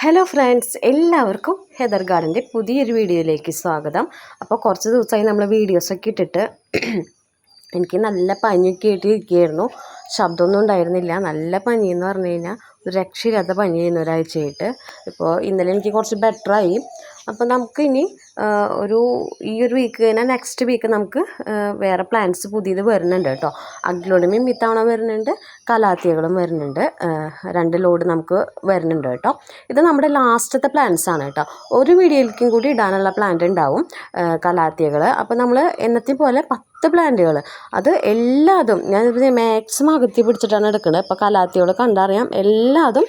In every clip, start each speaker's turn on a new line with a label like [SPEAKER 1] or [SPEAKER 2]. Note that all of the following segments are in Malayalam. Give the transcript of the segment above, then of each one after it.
[SPEAKER 1] ഹലോ ഫ്രണ്ട്സ്, എല്ലാവർക്കും ഹെദർ ഗാർഡൻ്റെ പുതിയൊരു വീഡിയോയിലേക്ക് സ്വാഗതം. അപ്പോൾ കുറച്ച് ദിവസമായി നമ്മൾ വീഡിയോസൊക്കെ ഇട്ടിട്ട് എനിക്ക് നല്ല പനിയൊക്കെ ആയിട്ട് ഇരിക്കുകയായിരുന്നു. ശബ്ദമൊന്നും ഉണ്ടായിരുന്നില്ല. നല്ല പനി എന്ന് പറഞ്ഞു കഴിഞ്ഞാൽ ഒരു രക്ഷയില്ലാത്ത പനിയായിരുന്നു ഒരാഴ്ചയായിട്ട്. ഇപ്പോൾ ഇന്നലെ എനിക്ക് കുറച്ച് ബെറ്ററായി. അപ്പോൾ നമുക്കിനി ഈ ഒരു വീക്ക് കഴിഞ്ഞാൽ നെക്സ്റ്റ് വീക്ക് നമുക്ക് വേറെ പ്ലാന്റ്സ് പുതിയത് വരുന്നുണ്ട് കേട്ടോ. അഗ്ലോണിമയും ഇത്തവണ വരുന്നുണ്ട്, കലാത്തിയകളും വരുന്നുണ്ട്. 2 ലോഡ് നമുക്ക് വരുന്നുണ്ട് കേട്ടോ. ഇത് നമ്മുടെ ലാസ്റ്റത്തെ പ്ലാന്റ്സ് ആണ് കേട്ടോ. ഒരു വീഡിയോയിലേക്കും കൂടി ഇടാനുള്ള പ്ലാന്റ് ഉണ്ടാവും കലാത്തിയകൾ. അപ്പോൾ നമ്മൾ എന്നത്തെ പോലെ 10 പ്ലാന്റുകൾ, അത് എല്ലാതും ഞാനിത് മാക്സിമം അകത്തി പിടിച്ചിട്ടാണ് എടുക്കുന്നത്. ഇപ്പോൾ കലാത്തിയോട് കണ്ടറിയാം, എല്ലാതും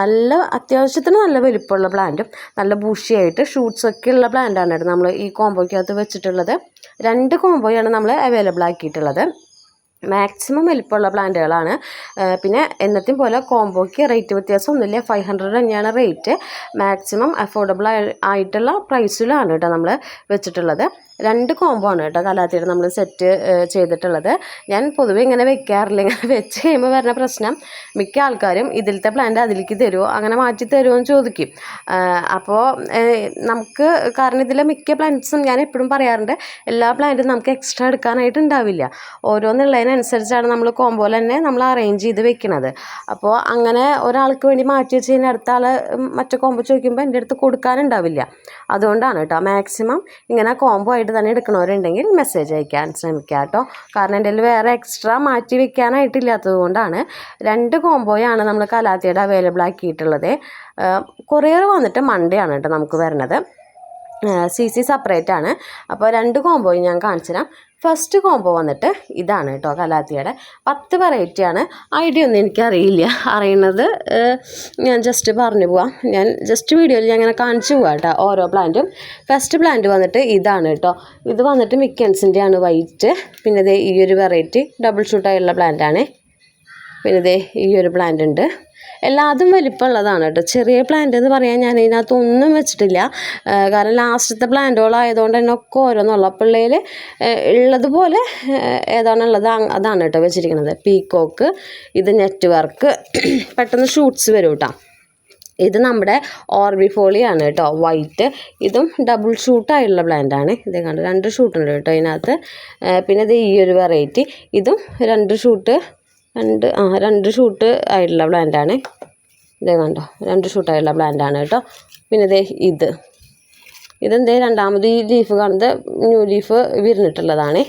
[SPEAKER 1] നല്ല അത്യാവശ്യത്തിന് നല്ല വലിപ്പമുള്ള പ്ലാന്റും നല്ല ബുഷിയായിട്ട് ഷൂട്ട്സൊക്കെ ഉള്ള പ്ലാന്റാണ് കേട്ടോ നമ്മൾ ഈ കോംബോയ്ക്കകത്ത് വെച്ചിട്ടുള്ളത്. 2 കോംബോയാണ് നമ്മൾ അവൈലബിൾ ആക്കിയിട്ടുള്ളത്. മാക്സിമം വലിപ്പമുള്ള പ്ലാന്റുകളാണ്. പിന്നെ എന്നത്തെയും പോലെ കോംബോയ്ക്ക് റേറ്റ് വ്യത്യാസമൊന്നുമില്ല. 500 തന്നെയാണ് റേറ്റ്. മാക്സിമം അഫോർഡബിൾ ആയിട്ടുള്ള പ്രൈസിലാണ് കേട്ടോ നമ്മൾ വെച്ചിട്ടുള്ളത്. 2 കോംബോ ആണ് കേട്ടോ കലാത്തിയുടെ നമ്മൾ സെറ്റ് ചെയ്തിട്ടുള്ളത്. ഞാൻ പൊതുവെ ഇങ്ങനെ വെക്കാറില്ല. ഇങ്ങനെ വെച്ച് കഴിയുമ്പോൾ വരുന്ന പ്രശ്നം, മിക്ക ആൾക്കാരും ഇതിലത്തെ പ്ലാന്റ് അതിലേക്ക് തരുമോ, അങ്ങനെ മാറ്റി തരുമോ എന്ന് ചോദിക്കും. അപ്പോൾ നമുക്ക് കാരണം ഇതിലെ മിക്ക പ്ലാന്റ്സും ഞാൻ എപ്പോഴും പറയാറുണ്ട്, എല്ലാ പ്ലാന്റും നമുക്ക് എക്സ്ട്രാ എടുക്കാനായിട്ട് ഉണ്ടാവില്ല. ഓരോന്നുള്ളതിനനുസരിച്ചാണ് നമ്മൾ കോംബോയിൽ തന്നെ നമ്മൾ അറേഞ്ച് ചെയ്ത് വെക്കുന്നത്. അപ്പോൾ അങ്ങനെ ഒരാൾക്ക് വേണ്ടി മാറ്റി വെച്ച് കഴിഞ്ഞാൽ അടുത്ത ആൾ മറ്റേ കോംബോ ചോദിക്കുമ്പോൾ എൻ്റെ അടുത്ത് കൊടുക്കാനുണ്ടാവില്ല. അതുകൊണ്ടാണ് കേട്ടോ മാക്സിമം ഇങ്ങനെ കോംബോ ആയിട്ട് തന്നെ എടുക്കണവരുണ്ടെങ്കിൽ മെസ്സേജ് അയക്കാൻ ശ്രമിക്കുക കേട്ടോ. കാരണം എൻ്റെ കയ്യിൽ വേറെ എക്സ്ട്രാ മാറ്റി വെക്കാനായിട്ടില്ലാത്തത് കൊണ്ടാണ്. 2 കോംബോയാണ് നമ്മൾ കലാത്തിയുടെ അവൈലബിൾ ആക്കിയിട്ടുള്ളത്. കൊറിയർ വന്നിട്ട് മൺഡേ ആണ് കേട്ടോ നമുക്ക് വരുന്നത്. CC സെപ്പറേറ്റ് ആണ്. അപ്പോൾ 2 കോംബോയും ഞാൻ കാണിച്ചു തരാം. ഫസ്റ്റ് കോംബോ വന്നിട്ട് ഇതാണ് കേട്ടോ കലാത്തിയുടെ. 10 വെറൈറ്റിയാണ്. ഐഡിയ ഒന്നും എനിക്കറിയില്ല. അറിയുന്നത് ഞാൻ ജസ്റ്റ് പറഞ്ഞു പോവാം. ഞാൻ ജസ്റ്റ് വീഡിയോയിൽ ഞാൻ അങ്ങനെ കാണിച്ചു പോവാം കേട്ടോ ഓരോ പ്ലാന്റും. ഫസ്റ്റ് പ്ലാന്റ് വന്നിട്ട് ഇതാണ് കേട്ടോ. ഇത് വന്നിട്ട് മിക്കൻസിൻ്റെ ആണ്, വൈറ്റ്. പിന്നെ ഇതേ ഈ ഒരു വെറൈറ്റി ഡബിൾ ഷൂട്ടായുള്ള പ്ലാന്റാണ്. പിന്നെ ഇതേ ഈ ഒരു പ്ലാന്റ് ഉണ്ട്. എല്ലാതും വലിപ്പമുള്ളതാണ് കേട്ടോ. ചെറിയ പ്ലാന്റ് എന്ന് പറയാൻ ഞാൻ ഇതിനകത്തൊന്നും വെച്ചിട്ടില്ല. കാരണം ലാസ്റ്റത്തെ പ്ലാന്റുകളായതുകൊണ്ട് തന്നെ ഒക്കെ ഓരോന്നുള്ള പിള്ളേർ ഉള്ളതുപോലെ ഏതാണുള്ളത് അതാണ് കേട്ടോ വെച്ചിരിക്കുന്നത്. പീക്കോക്ക്, ഇത് നെറ്റ് വർക്ക്, പെട്ടെന്ന് ഷൂട്ട്സ് വരും കേട്ടോ. ഇത് നമ്മുടെ ഓർബിഫോളിയാണ് കേട്ടോ, വൈറ്റ്. ഇതും ഡബിൾ ഷൂട്ടായിട്ടുള്ള പ്ലാന്റാണ്. ഇത് കണ്ട് 2 ഷൂട്ടുണ്ട് കേട്ടോ ഇതിനകത്ത്. പിന്നെ ഇത് ഈ ഒരു വെറൈറ്റി, ഇതും 2 ഷൂട്ട് ആയിട്ടുള്ള പ്ലാന്റാണ്. ഇതേ കണ്ടോ, 2 ഷൂട്ടായിട്ടുള്ള പ്ലാന്റാണ് കേട്ടോ. പിന്നെ ഇതെന്തേ രണ്ടാമത് ഈ ലീഫ് കാണുന്നത് ന്യൂ ലീഫ് വിരിഞ്ഞിട്ടുള്ളതാണ്.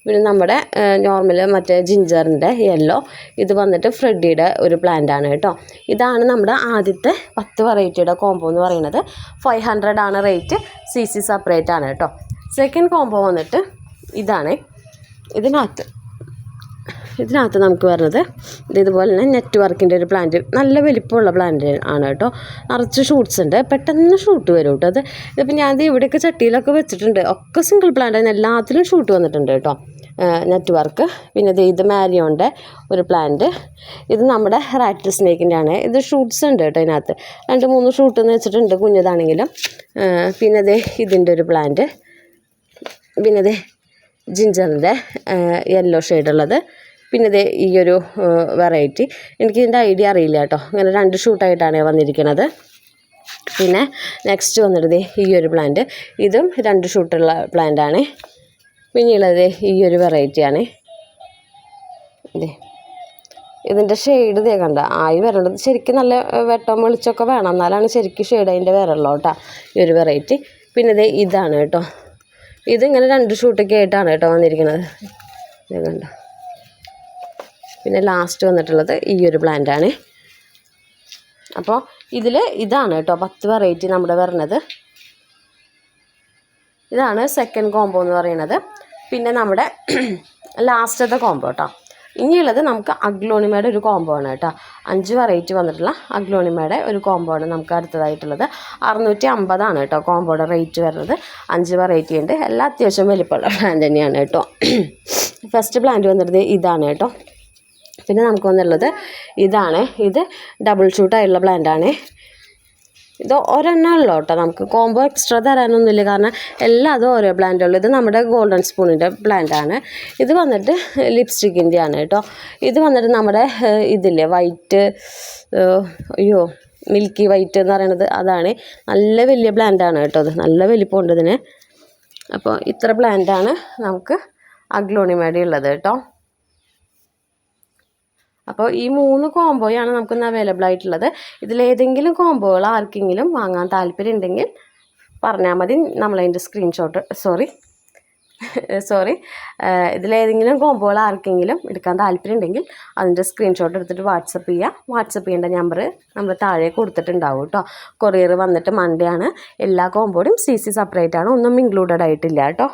[SPEAKER 1] പിന്നെ നമ്മുടെ നോർമൽ മറ്റേ ജിഞ്ചറിൻ്റെ യെല്ലോ, ഇത് വന്നിട്ട് ഫ്രെഡിയുടെ ഒരു പ്ലാന്റാണ് കേട്ടോ. ഇതാണ് നമ്മുടെ ആദ്യത്തെ 10 വെറൈറ്റിയുടെ കോംബോ എന്ന് പറയുന്നത്. 500 ആണ് റേറ്റ്. CC സെപ്പറേറ്റ് ആണ് കേട്ടോ. സെക്കൻഡ് കോംബോ വന്നിട്ട് ഇതാണ്. ഇതിനകത്ത് നമുക്ക് വരുന്നത് ഇതുപോലെ തന്നെ നെറ്റ് വർക്കിൻ്റെ ഒരു പ്ലാന്റ്, നല്ല വലിപ്പമുള്ള പ്ലാന്റ് ആണ് കേട്ടോ. നിറച്ച് ഷൂട്ട്സ് ഉണ്ട്, പെട്ടെന്ന് ഷൂട്ട് വരും കേട്ടോ. ഇതിപ്പോൾ ഞാൻ ഇവിടെയൊക്കെ ചട്ടിയിലൊക്കെ വെച്ചിട്ടുണ്ട്. ഒക്കെ സിംഗിൾ പ്ലാന്റ് ആണ്, എല്ലാത്തിലും ഷൂട്ട് വന്നിട്ടുണ്ട് കേട്ടോ. Net work. പിന്നെ ഇത് മാരിയോൻ്റെ ഒരു പ്ലാന്റ്. ഇത് നമ്മുടെ റാറ്റിൽ സ്നേക്കിൻ്റെ ആണ്. ഇത് ഷൂട്ട്സ് ഉണ്ട് കേട്ടോ ഇതിനകത്ത്. 2-3 ഷൂട്ട് എന്ന് വെച്ചിട്ടുണ്ട്, കുഞ്ഞതാണെങ്കിലും. പിന്നെ ഇതിൻ്റെ ഒരു പ്ലാന്റ്. പിന്നെ ജിഞ്ചറിൻ്റെ യെല്ലോ ഷെയ്ഡുള്ളത്. പിന്നെ ഈ ഒരു വെറൈറ്റി, എനിക്കിതിൻ്റെ ഐഡിയ അറിയില്ല കേട്ടോ. ഇങ്ങനെ 2 ഷൂട്ടായിട്ടാണ് വന്നിരിക്കുന്നത്. പിന്നെ നെക്സ്റ്റ് വന്നിട്ട് ഈ ഒരു പ്ലാന്റ്, ഇതും 2 ഷൂട്ടുള്ള പ്ലാന്റാണ്. പിന്നെയുള്ളത് ഈ ഒരു വെറൈറ്റിയാണ്. ഇതിൻ്റെ ഷെയ്ഡ് കണ്ട ആയി വരേണ്ടത് ശരിക്കും നല്ല വെട്ടം വെളിച്ചമൊക്കെ വേണം, എന്നാലാണ് ശരിക്കും ഷെയ്ഡ് അതിൻ്റെ വരല്ലോ കേട്ടോ ഈ ഒരു വെറൈറ്റി. പിന്നെ ഇതാണ് കേട്ടോ. ഇതിങ്ങനെ 2 ഷൂട്ടൊക്കെ ആയിട്ടാണ് കേട്ടോ വന്നിരിക്കുന്നത്. കണ്ടോ. പിന്നെ ലാസ്റ്റ് വന്നിട്ടുള്ളത് ഈ ഒരു പ്ലാന്റാണ്. അപ്പോൾ ഇതാണ് കേട്ടോ 10 വെറൈറ്റി നമ്മുടെ വരുന്നത്. ഇതാണ് സെക്കൻഡ് കോംബോ എന്ന് പറയുന്നത്. പിന്നെ നമ്മുടെ ലാസ്റ്റത്തെ കോംബോ കേട്ടോ. ഇനിയുള്ളത് നമുക്ക് അഗ്ലോണിമയുടെ ഒരു കോംബോ ആണ് കേട്ടോ. 5 വെറൈറ്റി വന്നിട്ടുള്ള അഗ്ലോണിമയുടെ ഒരു കോംബോ ആണ് നമുക്ക് അടുത്തതായിട്ടുള്ളത്. 650 ആണ് കേട്ടോ കോംബോയുടെ റേറ്റ് വരുന്നത്. 5 വെറൈറ്റി ഉണ്ട്, എല്ലാം അത്യാവശ്യം വലിപ്പമുള്ള പ്ലാന്റ് തന്നെയാണ് കേട്ടോ. ഫസ്റ്റ് പ്ലാന്റ് വന്നിട്ട് ഇതാണ് കേട്ടോ. പിന്നെ നമുക്ക് വന്നുള്ളത് ഇതാണ്. ഇത് ഡബിൾ ഷൂട്ടായിട്ടുള്ള പ്ലാന്റാണ്. ഇത് ഒരെണ്ണമുള്ളൂ കേട്ടോ. നമുക്ക് കോംബോ എക്സ്ട്രാ തരാനൊന്നുമില്ല, കാരണം എല്ലാതും ഓരോ പ്ലാന്റുള്ളൂ. ഇത് നമ്മുടെ ഗോൾഡൻ സ്പൂണിൻ്റെ പ്ലാന്റാണ്. ഇത് വന്നിട്ട് ലിപ്സ്റ്റിക്കിൻ്റെ ആണ് കേട്ടോ. ഇത് വന്നിട്ട് നമ്മുടെ ഇതില്ലേ വൈറ്റ്, മിൽക്കി വൈറ്റ് എന്ന് പറയുന്നത് അതാണ്. നല്ല വലിയ പ്ലാന്റാണ് കേട്ടോ അത്, നല്ല വലിപ്പമുണ്ട് ഇതിന്. അപ്പോൾ ഇത്ര പ്ലാന്റാണ് നമുക്ക് അഗ്ലോണിമയുടെ ഉള്ളത് കേട്ടോ. അപ്പോൾ ഈ 3 കോംബോയാണ് നമുക്കിന്ന് അവൈലബിൾ ആയിട്ടുള്ളത്. ഇതിലേതെങ്കിലും കോംബോകൾ ആർക്കെങ്കിലും വാങ്ങാൻ താല്പര്യം ഉണ്ടെങ്കിൽ പറഞ്ഞാൽ മതി. നമ്മളതിൻ്റെ സ്ക്രീൻഷോട്ട് ഇതിലേതെങ്കിലും കോംബോകൾ ആർക്കെങ്കിലും എടുക്കാൻ താല്പര്യം ഉണ്ടെങ്കിൽ അതിൻ്റെ സ്ക്രീൻഷോട്ട് എടുത്തിട്ട് വാട്സപ്പ് ചെയ്യുക. വാട്സപ്പ് ചെയ്യേണ്ട നമ്പർ നമ്മൾ താഴെ കൊടുത്തിട്ടുണ്ടാവും കേട്ടോ. കൊറിയർ വന്നിട്ട് മൺഡേ ആണ്. എല്ലാ കോംബോയും CC സെപ്പറേറ്റ് ആണ്, ഒന്നും ഇൻക്ലൂഡഡ് ആയിട്ടില്ല കേട്ടോ.